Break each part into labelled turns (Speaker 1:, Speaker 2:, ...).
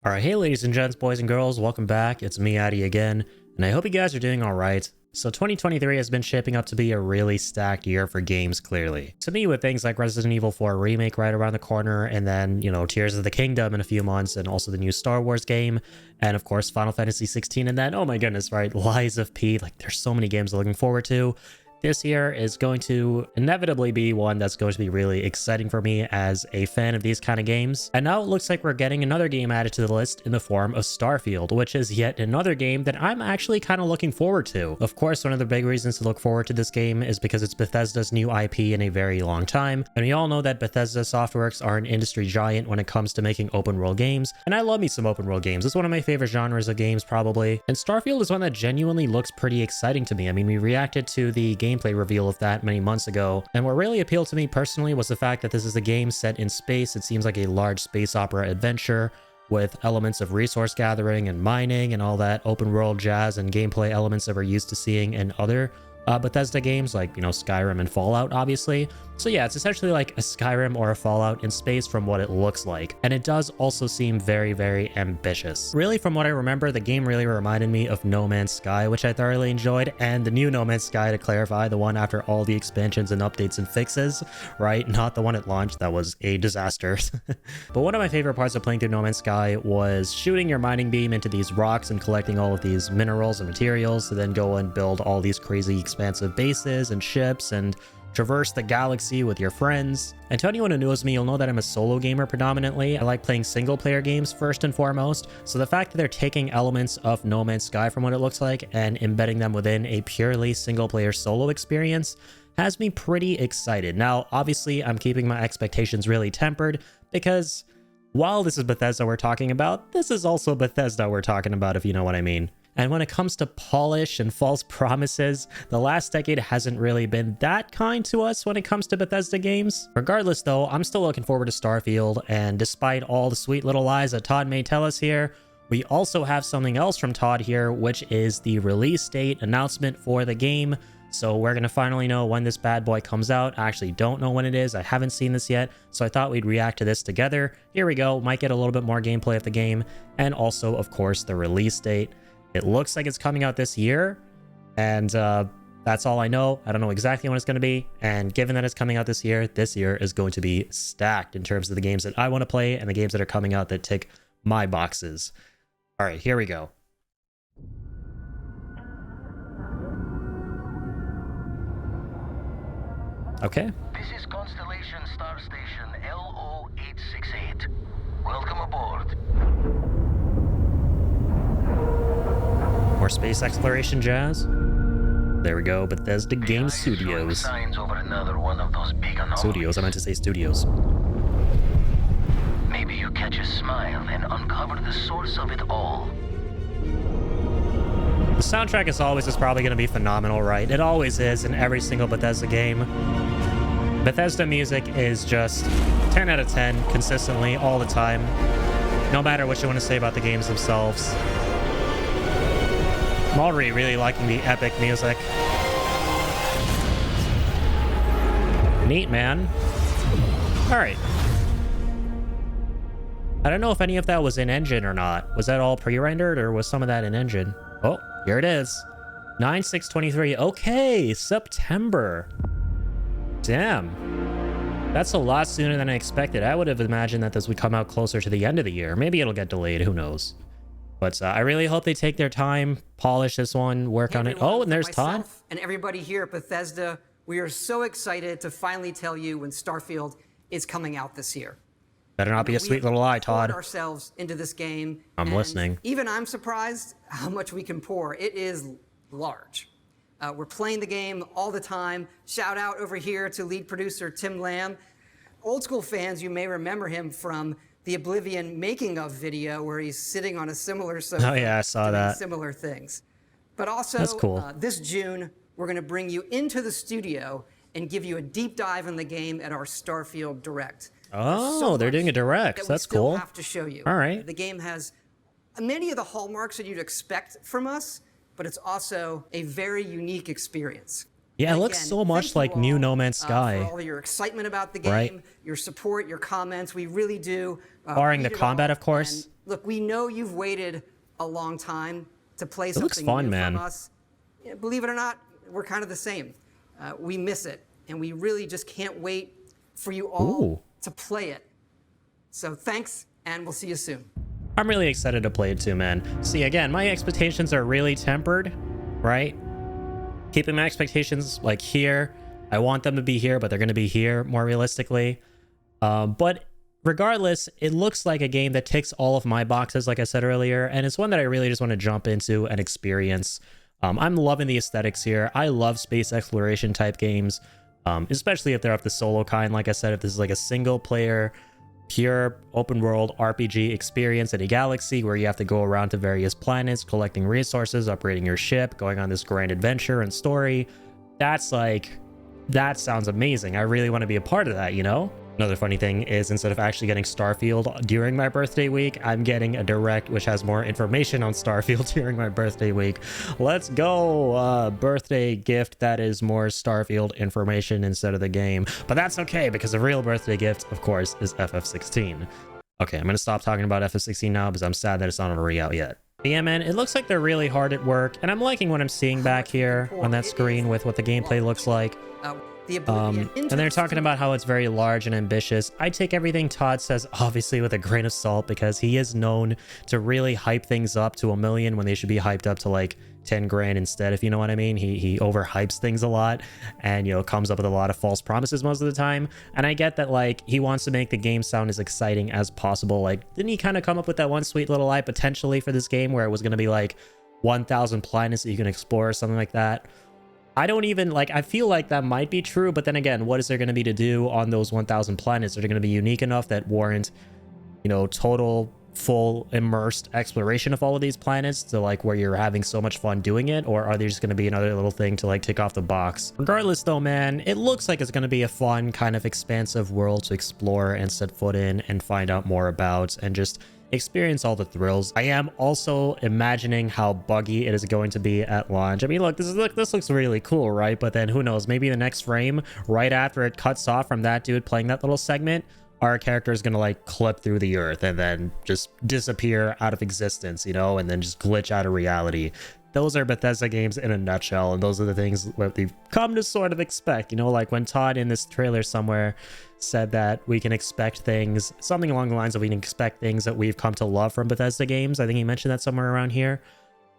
Speaker 1: Alright, hey ladies and gents, boys and girls, welcome back. It's me, Addy, again, and I hope you guys are doing alright. So 2023 has been shaping up to be a really stacked year for games, clearly. To me, with things like Resident Evil 4 Remake right around the corner, and then, Tears of the Kingdom in a few months, and also the new Star Wars game, and of course Final Fantasy 16, and then, oh my goodness, right, Lies of P. Like, there's so many games I'm looking forward to. This year is going to inevitably be one that's going to be really exciting for me as a fan of these kind of games. And now it looks like we're getting another game added to the list in the form of Starfield, which is yet another game that I'm actually kind of looking forward to. Of course, one of the big reasons to look forward to this game is because it's Bethesda's new IP in a very long time. And we all know that Bethesda Softworks are an industry giant when it comes to making open world games. And I love me some open world games. It's one of my favorite genres of games, probably. And Starfield is one that genuinely looks pretty exciting to me. I mean, we reacted to the gameplay reveal of that many months ago, and what really appealed to me personally was the fact that this is a game set in space. It seems like a large space opera adventure with elements of resource gathering and mining and all that open world jazz and gameplay elements that we're used to seeing in other Bethesda games like, Skyrim and Fallout, obviously. So yeah, it's essentially like a Skyrim or a Fallout in space from what it looks like. And it does also seem very, very ambitious. Really, from what I remember, the game really reminded me of No Man's Sky, which I thoroughly enjoyed. And the new No Man's Sky, to clarify, the one after all the expansions and updates and fixes, right? Not the one at launch. That was a disaster. But one of my favorite parts of playing through No Man's Sky was shooting your mining beam into these rocks and collecting all of these minerals and materials to then go and build all these crazy expansive bases and ships and traverse the galaxy with your friends. And to anyone who knows me, you'll know that I'm a solo gamer predominantly. I like playing single player games first and foremost. So the fact that they're taking elements of No Man's Sky from what it looks like and embedding them within a purely single player solo experience has me pretty excited. Now, obviously, I'm keeping my expectations really tempered because while this is Bethesda we're talking about, this is also Bethesda we're talking about, if you know what I mean. And when it comes to polish and false promises, the last decade hasn't really been that kind to us when it comes to Bethesda games. Regardless though, I'm still looking forward to Starfield, and despite all the sweet little lies that Todd may tell us here, we also have something else from Todd here, which is the release date announcement for the game. So we're going to finally know when this bad boy comes out. I actually don't know when it is. I haven't seen this yet, so I thought we'd react to this together. Here we go. Might get a little bit more gameplay of the game, and also, of course, the release date. It looks like it's coming out this year, and that's all I know. I don't know exactly when it's going to be, and given that it's coming out this year is going to be stacked in terms of the games that I want to play and the games that are coming out that tick my boxes. All right, here we go. Okay.
Speaker 2: This is Constellation Star Station LO868. Welcome aboard.
Speaker 1: More space exploration jazz. There we go, Bethesda Game Studios.
Speaker 2: Signs over another one of those big anomalies.
Speaker 1: Studios, I meant to say studios.
Speaker 2: Maybe you catch a smile and uncover the source of it all.
Speaker 1: The soundtrack as always is probably going to be phenomenal, right? It always is in every single Bethesda game. Bethesda music is just 10 out of 10 consistently all the time, no matter what you want to say about the games themselves. I'm already really liking the epic music. Neat, man. Alright. I don't know if any of that was in-engine or not. Was that all pre-rendered, or was some of that in-engine? Oh, here it is. 9/6/23. Okay, September. Damn. That's a lot sooner than I expected. I would have imagined that this would come out closer to the end of the year. Maybe it'll get delayed, who knows. But I really hope they take their time, polish this one, work on it. Oh, and there's Todd.
Speaker 3: And everybody here at Bethesda, we are so excited to finally tell you when Starfield is coming out this year.
Speaker 1: Better not be a sweet little lie, Todd.
Speaker 3: We ourselves into this game.
Speaker 1: I'm listening.
Speaker 3: Even I'm surprised how much we can pour. It is large. We're playing the game all the time. Shout out over here to lead producer Tim Lamb. Old school fans, you may remember him from the Oblivion making of video where he's sitting on a similar sofa.
Speaker 1: Oh yeah, I saw that.
Speaker 3: Similar things. But also,
Speaker 1: that's cool.
Speaker 3: This June, we're going to bring you into the studio and give you a deep dive in the game at our Starfield Direct.
Speaker 1: Oh, they're doing a Direct. That's cool.
Speaker 3: Have to show you.
Speaker 1: All right.
Speaker 3: The game has many of the hallmarks that you'd expect from us, but it's also a very unique experience.
Speaker 1: Yeah, it looks so much like new No Man's Sky.
Speaker 3: For all your excitement about the game,
Speaker 1: right?
Speaker 3: Your support, your comments, we really do.
Speaker 1: Barring the combat, of course.
Speaker 3: Look, we know you've waited a long time to play
Speaker 1: It looks
Speaker 3: something
Speaker 1: fun,
Speaker 3: new
Speaker 1: man.
Speaker 3: from us. Yeah, believe it or not, we're kind of the same. We miss it, and we really just can't wait for you all
Speaker 1: Ooh.
Speaker 3: to play it. So thanks, and we'll see you soon.
Speaker 1: I'm really excited to play it too, man. See, again, my expectations are really tempered, right? Keeping my expectations like here. I want them to be here, but they're going to be here more realistically. But regardless, it looks like a game that ticks all of my boxes, like I said earlier, and it's one that I really just want to jump into and experience. I'm loving the aesthetics here. I love space exploration type games, especially if they're of the solo kind. Like I said, if this is like a single player, pure open world RPG experience in a galaxy where you have to go around to various planets, collecting resources, upgrading your ship, going on this grand adventure and story, that sounds amazing. I really want to be a part of that, you know? Another funny thing is, instead of actually getting Starfield during my birthday week, I'm getting a direct which has more information on Starfield during my birthday week. Let's go! Birthday gift that is more Starfield information instead of the game. But that's okay, because the real birthday gift, of course, is FF16. Okay, I'm gonna stop talking about FF16 now because I'm sad that it's not on a re-out yet. But yeah, man, it looks like they're really hard at work, and I'm liking what I'm seeing back here on that screen with what the gameplay looks like. And they're talking about how it's very large and ambitious. I take everything Todd says obviously with a grain of salt, because he is known to really hype things up to 1 million when they should be hyped up to like 10 grand instead, if you know what I mean. He overhypes things a lot, and you know, comes up with a lot of false promises most of the time. And I get that, like, he wants to make the game sound as exciting as possible. Like, didn't he kind of come up with that one sweet little lie potentially for this game where it was going to be like 1,000 planets that you can explore or something like that? I don't even, like, I feel like that might be true, but then again, what is there going to be to do on those 1,000 planets? Are they going to be unique enough that warrant, you know, total, full, immersed exploration of all of these planets to, like, where you're having so much fun doing it? Or are they just going to be another little thing to, like, tick off the box? Regardless, though, man, it looks like it's going to be a fun, kind of expansive world to explore and set foot in and find out more about and just experience all the thrills. I am also imagining how buggy it is going to be at launch. I mean, look, this looks really cool, right? But then who knows, maybe the next frame right after it cuts off from that dude playing that little segment, our character is gonna like clip through the earth and then just disappear out of existence, you know, and then just glitch out of reality. Those are Bethesda games in a nutshell, and those are the things that we've come to sort of expect, you know, like when Todd in this trailer somewhere said that we can expect things, something along the lines of we can expect things that we've come to love from Bethesda games. I think he mentioned that somewhere around here.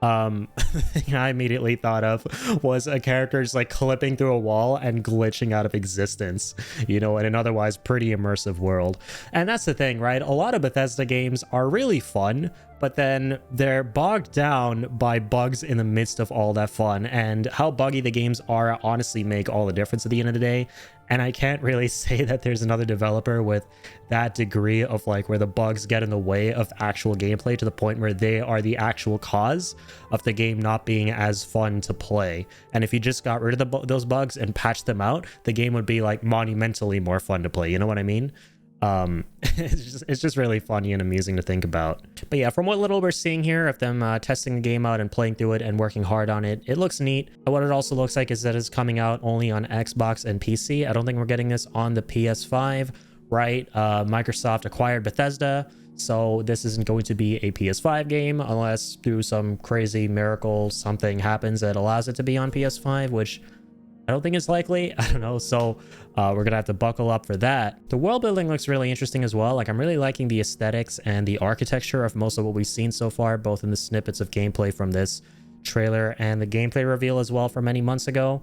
Speaker 1: The thing I immediately thought of was a character just like clipping through a wall and glitching out of existence, you know, in an otherwise pretty immersive world. And that's the thing, right? A lot of Bethesda games are really fun, but then they're bogged down by bugs in the midst of all that fun, and how buggy the games are honestly make all the difference at the end of the day. And I can't really say that there's another developer with that degree of like where the bugs get in the way of actual gameplay to the point where they are the actual cause of the game not being as fun to play. And if you just got rid of those bugs and patched them out, the game would be like monumentally more fun to play. You know what I mean? It's just really funny and amusing to think about. But yeah, from what little we're seeing here of them testing the game out and playing through it and working hard on it, it looks neat. What it also looks like is that it's coming out only on Xbox and PC. I don't think we're getting this on the PS5, right? Microsoft acquired Bethesda, so this isn't going to be a PS5 game unless through some crazy miracle something happens that allows it to be on PS5, which I don't think it's likely. I don't know. So we're gonna have to buckle up for that. The world building looks really interesting as well. Like, I'm really liking the aesthetics and the architecture of most of what we've seen so far, both in the snippets of gameplay from this trailer and the gameplay reveal as well from many months ago.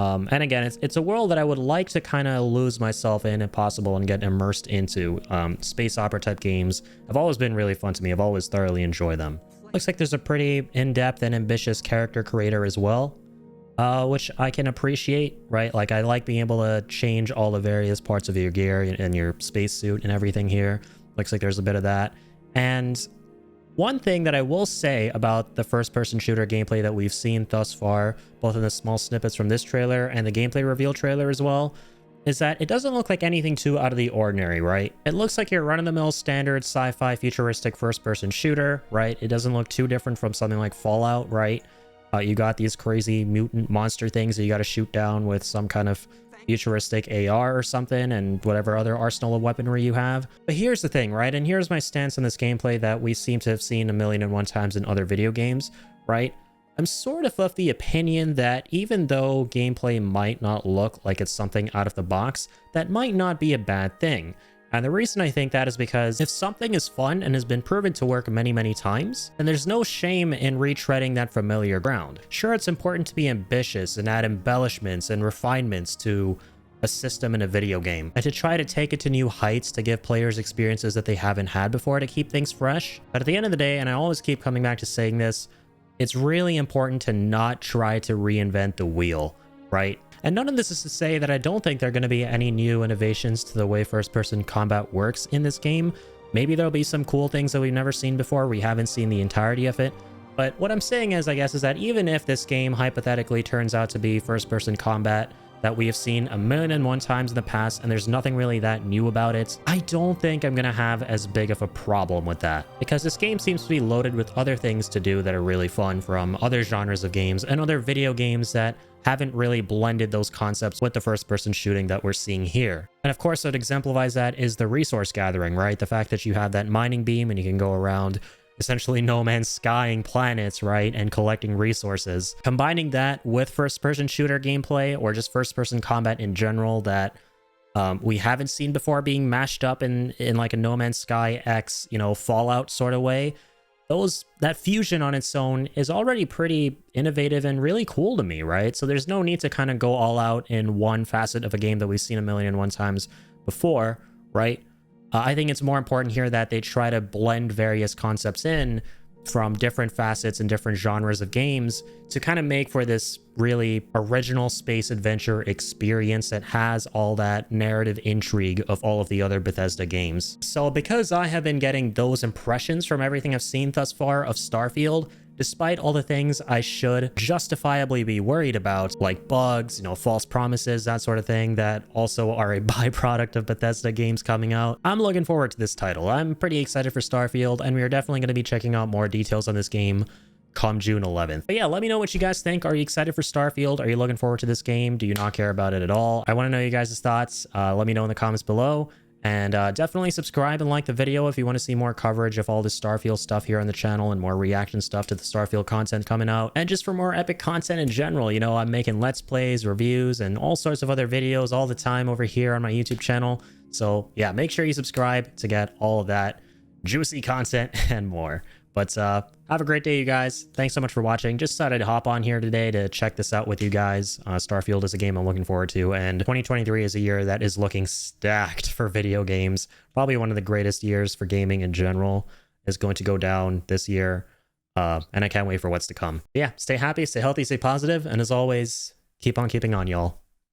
Speaker 1: And again, it's a world that I would like to kind of lose myself in if possible and get immersed into. Space opera type games have always been really fun to me. I've always thoroughly enjoyed them. Looks like there's a pretty in-depth and ambitious character creator as well. Which I can appreciate, right? Like, I like being able to change all the various parts of your gear and your spacesuit and everything here. Looks like there's a bit of that. And one thing that I will say about the first-person shooter gameplay that we've seen thus far, both in the small snippets from this trailer and the gameplay reveal trailer as well, is that it doesn't look like anything too out of the ordinary, right? It looks like your run-of-the-mill standard sci-fi futuristic first-person shooter, right? It doesn't look too different from something like Fallout, right? You got these crazy mutant monster things that you got to shoot down with some kind of futuristic AR or something, and whatever other arsenal of weaponry you have. But here's the thing, right? And here's my stance on this gameplay that we seem to have seen 1,000,001 times in other video games, right? I'm sort of the opinion that even though gameplay might not look like it's something out of the box, that might not be a bad thing. And the reason I think that is because if something is fun and has been proven to work many, many times, then there's no shame in retreading that familiar ground. Sure, it's important to be ambitious and add embellishments and refinements to a system in a video game, and to try to take it to new heights to give players experiences that they haven't had before to keep things fresh. But at the end of the day, and I always keep coming back to saying this, it's really important to not try to reinvent the wheel, right? And none of this is to say that I don't think there are going to be any new innovations to the way first-person combat works in this game. Maybe there'll be some cool things that we've never seen before. We haven't seen the entirety of it. But what I'm saying is, I guess, is that even if this game hypothetically turns out to be first-person combat that we have seen 1,000,001 times in the past, and there's nothing really that new about it, I don't think I'm gonna have as big of a problem with that, because this game seems to be loaded with other things to do that are really fun from other genres of games and other video games that haven't really blended those concepts with the first-person shooting that we're seeing here. And of course, what exemplifies that is the resource gathering, right? The fact that you have that mining beam and you can go around essentially No Man's Skying planets, right, and collecting resources. Combining that with first-person shooter gameplay, or just first-person combat in general that we haven't seen before being mashed up in like a No Man's Sky X, you know, Fallout sort of way, that fusion on its own is already pretty innovative and really cool to me, right? So there's no need to kind of go all out in one facet of a game that we've seen 1,000,001 times before, right? I think it's more important here that they try to blend various concepts in from different facets and different genres of games to kind of make for this really original space adventure experience that has all that narrative intrigue of all of the other Bethesda games. So because I have been getting those impressions from everything I've seen thus far of Starfield, despite all the things I should justifiably be worried about, like bugs, you know, false promises, that sort of thing, that also are a byproduct of Bethesda games coming out, I'm looking forward to this title. I'm pretty excited for Starfield, and we are definitely going to be checking out more details on this game come June 11th. But yeah, let me know what you guys think. Are you excited for Starfield? Are you looking forward to this game? Do you not care about it at all? I want to know you guys' thoughts. Let me know in the comments below. And definitely subscribe and like the video if you want to see more coverage of all this Starfield stuff here on the channel and more reaction stuff to the Starfield content coming out. And just for more epic content in general, you know, I'm making Let's Plays, reviews, and all sorts of other videos all the time over here on my YouTube channel. So yeah, make sure you subscribe to get all of that juicy content and more. But have a great day, you guys. Thanks so much for watching. Just decided to hop on here today to check this out with you guys. Starfield is a game I'm looking forward to, and 2023 is a year that is looking stacked for video games. Probably one of the greatest years for gaming in general is going to go down this year, and I can't wait for what's to come. Yeah, stay happy, stay healthy, stay positive, and as always, keep on keeping on, y'all.